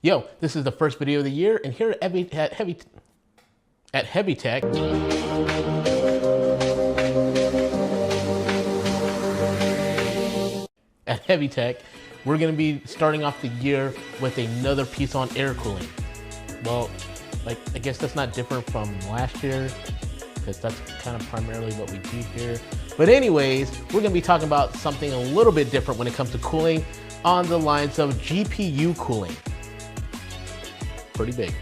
Yo, this is the first video of the year, and here at Heavytek, we're gonna be starting off the year with another piece on air cooling. Well, I guess that's not different from last year, because that's kind of primarily what we do here. But anyways, we're gonna be talking about something a little bit different when it comes to cooling on the lines of GPU cooling. Pretty big.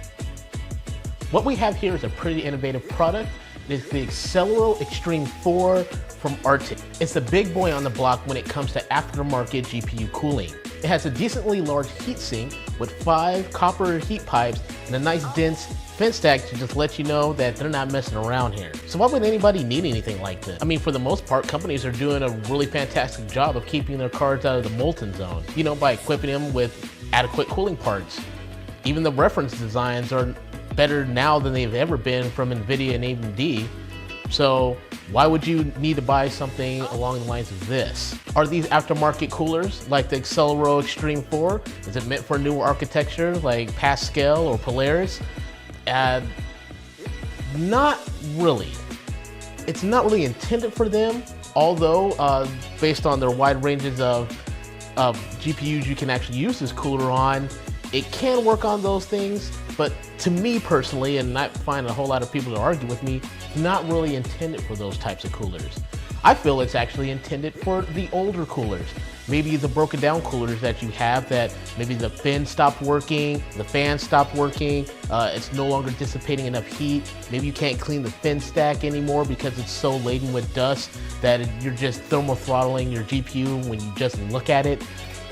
What we have here is a pretty innovative product. It's the Accelero Xtreme 4 from Arctic. It's the big boy on the block when it comes to aftermarket GPU cooling. It has a decently large heatsink with 5 copper heat pipes and a nice dense fin stack to just let you know that they're not messing around here. So why would anybody need anything like this? I mean, for the most part, companies are doing a really fantastic job of keeping their cards out of the molten zone, you know, by equipping them with adequate cooling parts. Even the reference designs are better now than they've ever been from NVIDIA and AMD. So why would you need to buy something along the lines of this? Are these aftermarket coolers like the Accelero Xtreme 4? Is it meant for newer architecture like Pascal or Polaris? Not really. It's not really intended for them, although based on their wide ranges of GPUs you can actually use this cooler on, it can work on those things, but to me personally, and I find a whole lot of people to argue with me, not really intended for those types of coolers. I feel it's actually intended for the older coolers. Maybe the broken down coolers that you have that maybe the fin stopped working, the fan stopped working, it's no longer dissipating enough heat. Maybe you can't clean the fin stack anymore because it's so laden with dust that you're just thermal throttling your GPU when you just look at it.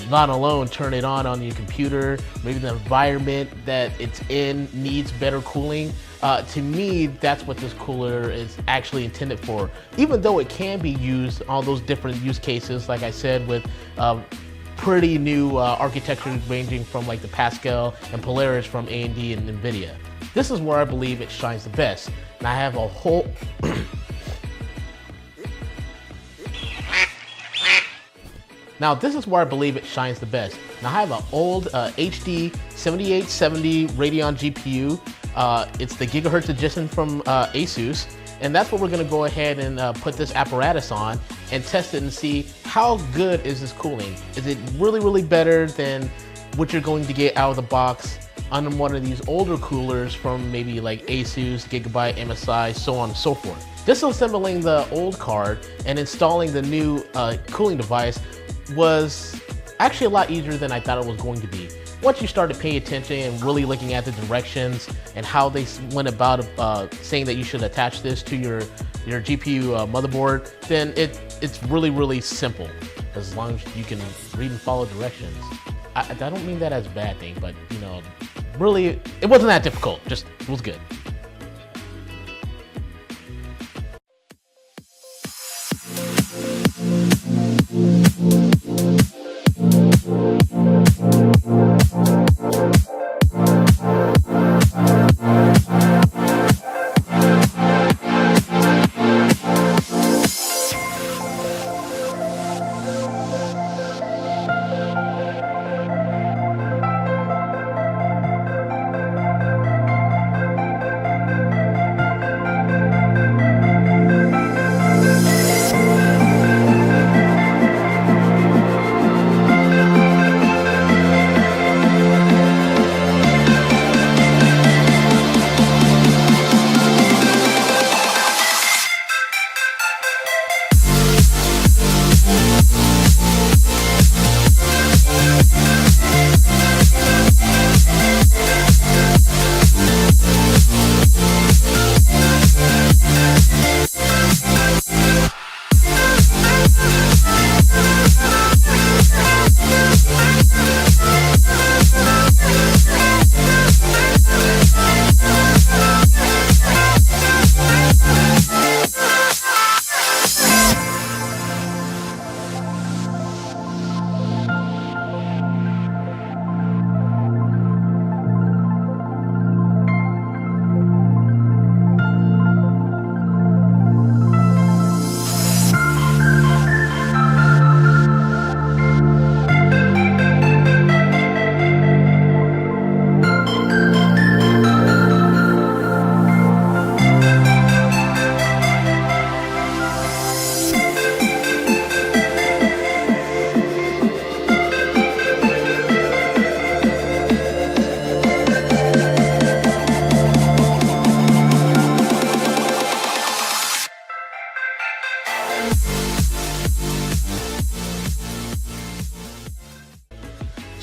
Not alone turn it on your computer. Maybe the environment that it's in needs better cooling. To me, that's what this cooler is actually intended for. Even though it can be used all those different use cases, like I said, with pretty new architectures ranging from like the Pascal and Polaris from AMD and NVIDIA. This is where I believe it shines the best. And I have a whole Now, this is where I believe it shines the best. Now, I have an old HD 7870 Radeon GPU. It's the Gigahertz Edition from Asus. And that's what we're gonna go ahead and put this apparatus on and test it and see how good is this cooling. Is it really, really better than what you're going to get out of the box on one of these older coolers from maybe like Asus, Gigabyte, MSI, so on and so forth. Disassembling the old card and installing the new cooling device was actually a lot easier than I thought it was going to be. Once you started paying attention and really looking at the directions and how they went about saying that you should attach this to your GPU motherboard, then it's really, really simple as long as you can read and follow directions. I don't mean that as a bad thing, but you know, really, it wasn't that difficult, just it was good.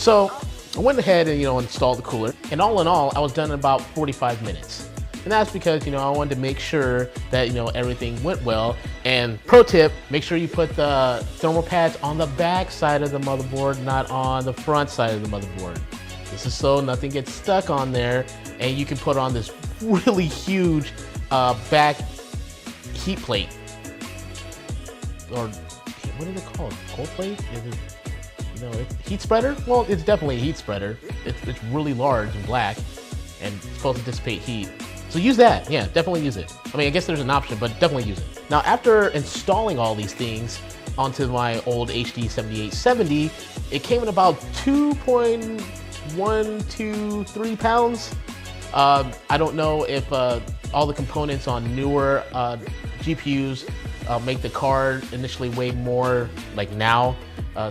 So I went ahead and, installed the cooler. And all in all, I was done in about 45 minutes. And that's because, I wanted to make sure that, everything went well. And pro tip, make sure you put the thermal pads on the back side of the motherboard, not on the front side of the motherboard. This is so nothing gets stuck on there, and you can put on this really huge back heat plate. Or what is it called? Cold plate? Is it, heat spreader? Well, it's definitely a heat spreader. It's really large and black, and it's supposed to dissipate heat. So use that, yeah, definitely use it. I mean, I guess there's an option, but definitely use it. Now, after installing all these things onto my old HD 7870, it came in about 2.123 pounds. I don't know if all the components on newer GPUs make the card initially weigh more like now.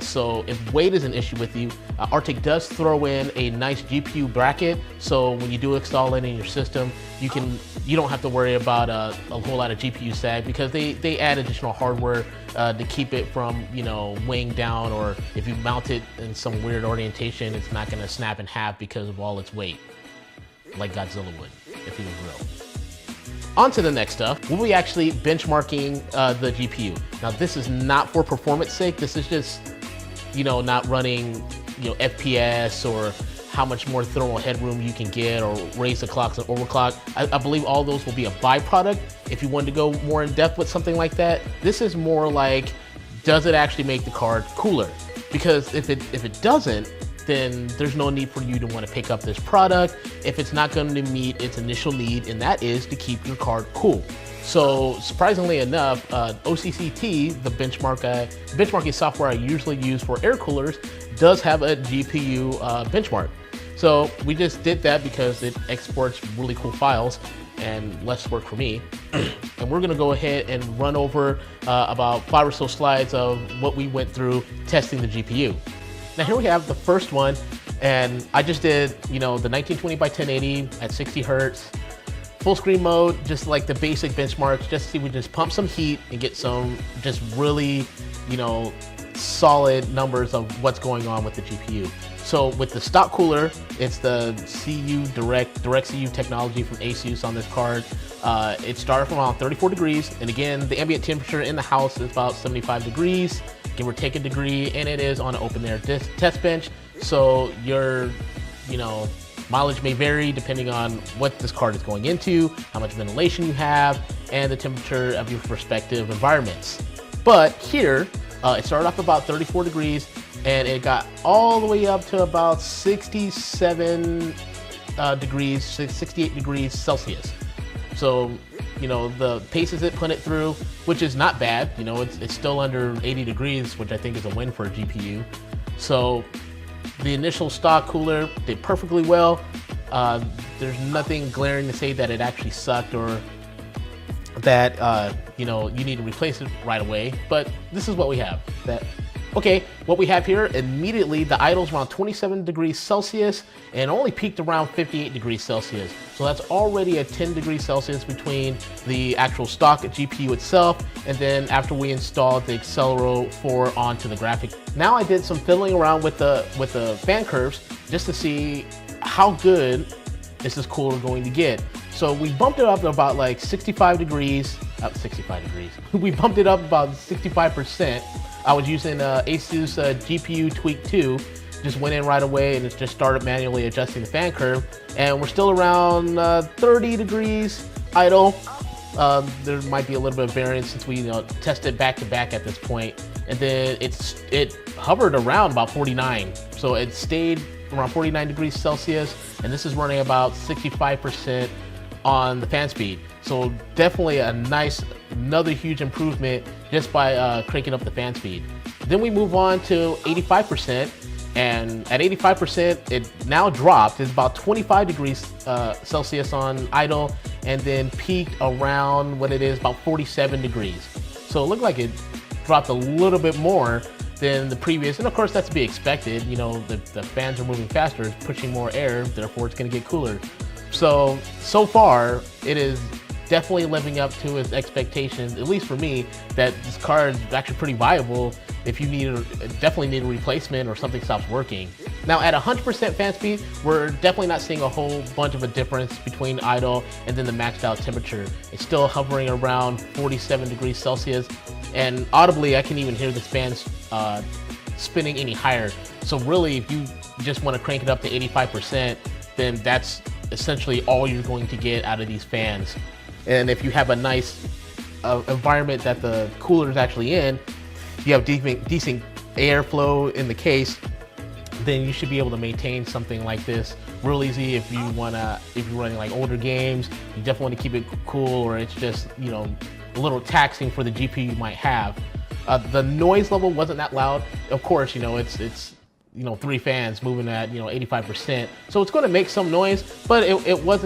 So if weight is an issue with you, Heavytek does throw in a nice GPU bracket. So when you do install it in your system, you don't have to worry about a whole lot of GPU sag, because they add additional hardware to keep it from weighing down, or if you mount it in some weird orientation, it's not going to snap in half because of all its weight, like Godzilla would if he was real. On to the next stuff. We'll be actually benchmarking the GPU. Now, this is not for performance sake. This is just, not running, FPS or how much more thermal headroom you can get, or raise the clocks and overclock. I believe all those will be a byproduct if you wanted to go more in depth with something like that. This is more like, does it actually make the card cooler? Because if it doesn't, then there's no need for you to want to pick up this product if it's not going to meet its initial need, and that is to keep your card cool. So surprisingly enough, OCCT, the benchmarking software I usually use for air coolers, does have a GPU benchmark. So we just did that because it exports really cool files and less work for me. And we're gonna go ahead and run over about 5 or so slides of what we went through testing the GPU. Now here we have the first one, and I just did, the 1920 by 1080 at 60 Hertz, full screen mode, just like the basic benchmarks, just to see we just pump some heat and get some just really, solid numbers of what's going on with the GPU. So with the stock cooler, it's the CU direct CU technology from ASUS on this card. It started from around 34 degrees, and again, the ambient temperature in the house is about 75 degrees. Give or take a degree, and it is on an open air test bench. So your, mileage may vary depending on what this card is going into, how much ventilation you have, and the temperature of your respective environments. But here, it started off about 34 degrees, and it got all the way up to about 67 degrees, 68 degrees Celsius. So, the paces it put it through, which is not bad. It's still under 80 degrees, which I think is a win for a GPU. So the initial stock cooler did perfectly well. There's nothing glaring to say that it actually sucked, or that, you need to replace it right away. But this is what we have. Okay, what we have here, immediately the idle's around 27 degrees Celsius and only peaked around 58 degrees Celsius. So that's already a 10 degrees Celsius between the actual stock GPU itself, and then after we installed the Accelero 4 onto the graphic. Now I did some fiddling around with the fan curves just to see how good is this cooler going to get. So we bumped it up to about like 65 degrees, we bumped it up about 65%. I was using ASUS GPU Tweak 2, just went in right away and it just started manually adjusting the fan curve. And we're still around 30 degrees idle. There might be a little bit of variance since we tested back to back at this point. And then it hovered around about 49. So it stayed around 49 degrees Celsius, and this is running about 65% on the fan speed. So definitely another huge improvement just by cranking up the fan speed. Then we move on to 85%, and at 85%, it now dropped. It's about 25 degrees Celsius on idle, and then peaked around what it is, about 47 degrees. So it looked like it dropped a little bit more than the previous, and of course that's to be expected. The fans are moving faster, it's pushing more air, therefore it's gonna get cooler. So far, it is definitely living up to its expectations, at least for me, that this card is actually pretty viable if you definitely need a replacement or something stops working. Now at 100% fan speed, we're definitely not seeing a whole bunch of a difference between idle and then the maxed out temperature. It's still hovering around 47 degrees Celsius, and audibly I can even hear this fan spinning any higher. So really, if you just want to crank it up to 85%, then that's essentially all you're going to get out of these fans. And if you have a nice environment that the cooler is actually in, you have decent airflow in the case, then you should be able to maintain something like this real easy. If you're running like older games, you definitely want to keep it cool, or it's just, you know, a little taxing for the GPU you might have. The noise level wasn't that loud. Of course, you know, it's you know, 3 fans moving at, you know, 85%. So it's going to make some noise, but it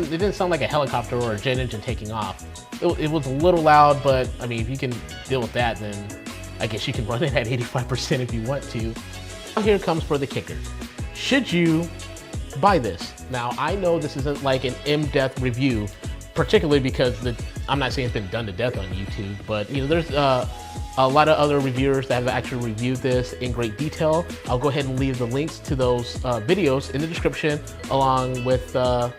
didn't sound like a helicopter or a jet engine taking off. It was a little loud, but I mean, if you can deal with that, then I guess you can run it at 85% if you want to. Now here comes for the kicker. Should you buy this? Now, I know this isn't like an in-depth review, particularly because I'm not saying it's been done to death on YouTube, but you know, there's a lot of other reviewers that have actually reviewed this in great detail. I'll go ahead and leave the links to those videos in the description, along with the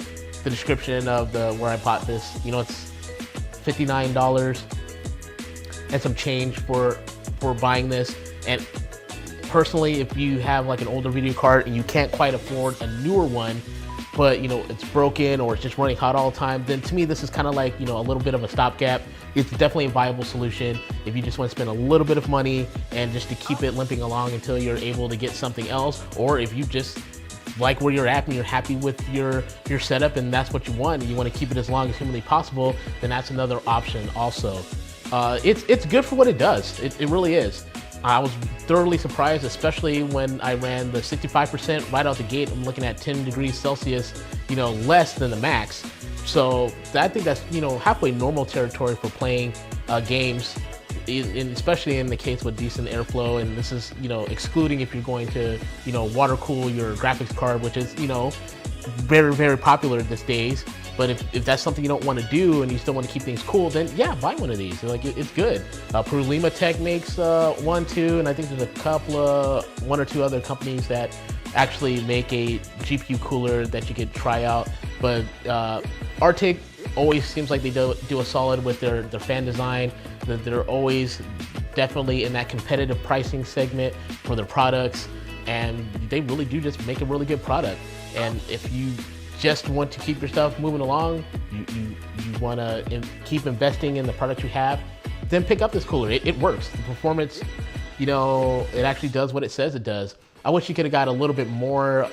description of where I bought this. You know, it's $59 and some change for buying this. And personally, if you have like an older video card and you can't quite afford a newer one, but you know, it's broken or it's just running hot all the time, then to me this is kind of like, you know, a little bit of a stopgap. It's definitely a viable solution if you just want to spend a little bit of money and just to keep it limping along until you're able to get something else, or if you just like where you're at and you're happy with your setup and that's what you want and you want to keep it as long as humanly possible, then that's another option also. It's good for what it does. It really is. I was thoroughly surprised, especially when I ran the 65% right out the gate. I'm looking at 10 degrees Celsius, you know, less than the max. So I think that's, you know, halfway normal territory for playing games, especially in the case with decent airflow. And this is, you know, excluding if you're going to, you know, water cool your graphics card, which is, you know, very, very popular these days. But if that's something you don't want to do and you still want to keep things cool, then yeah, buy one of these. Like, it's good. Heavytek makes one too, and I think there's a couple of one or two other companies that actually make a GPU cooler that you could try out. But Heavytek always seems like they do a solid with their fan design. That they're always definitely in that competitive pricing segment for their products, and they really do just make a really good product. And if you just want to keep your stuff moving along, you want to keep investing in the product you have, then pick up this cooler. It works. The performance, you know, it actually does what it says it does. I wish you could have got a little bit more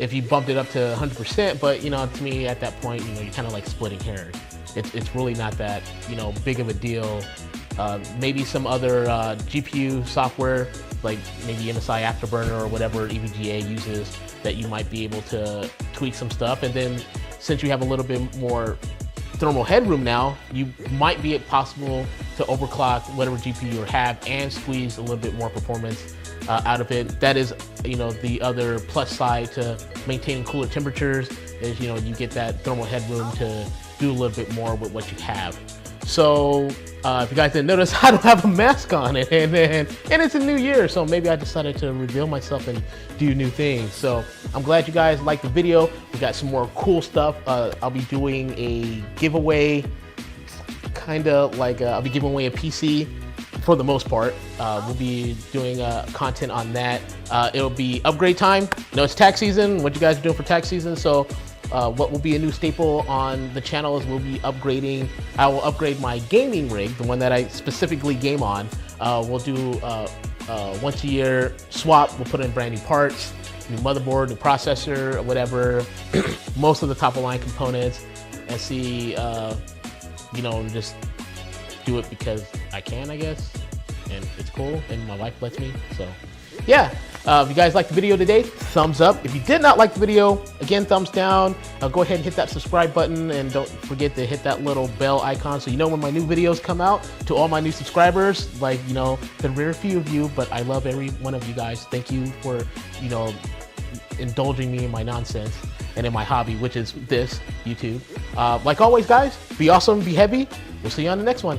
if you bumped it up to 100%, but you know, to me at that point, you know, you're kind of like splitting hairs. It's really not that, you know, big of a deal. Maybe some other GPU software, like maybe MSI Afterburner or whatever EVGA uses, that you might be able to tweak some stuff. And then since you have a little bit more thermal headroom now, you might be possible to overclock whatever GPU you have and squeeze a little bit more performance out of it. That is, you know, the other plus side to maintaining cooler temperatures is, you know, you get that thermal headroom to do a little bit more with what you have. So if you guys didn't notice, I don't have a mask on it, and it's a new year, so maybe I decided to reveal myself and do new things. So I'm glad you guys liked the video. We got some more cool stuff. I'll be doing a giveaway, kind of like I'll be giving away a PC for the most part. We'll be doing content on that. It'll be upgrade time. You know, it's tax season. What you guys are doing for tax season, so what will be a new staple on the channel is we'll be upgrading. I will upgrade my gaming rig, the one that I specifically game on. We'll do once a year swap. We'll put in brand new parts, new motherboard, new processor, whatever, most of the top of line components, and see, you know, just do it because I can, I guess, and it's cool, and my wife lets me, so yeah. If you guys liked the video today, thumbs up. If you did not like the video, again, thumbs down. Go ahead and hit that subscribe button, and don't forget to hit that little bell icon so you know when my new videos come out. To all my new subscribers, like, you know, the rare few of you, but I love every one of you guys. Thank you for, you know, indulging me in my nonsense and in my hobby, which is this, YouTube. Like always, guys, be awesome, be heavy. We'll see you on the next one.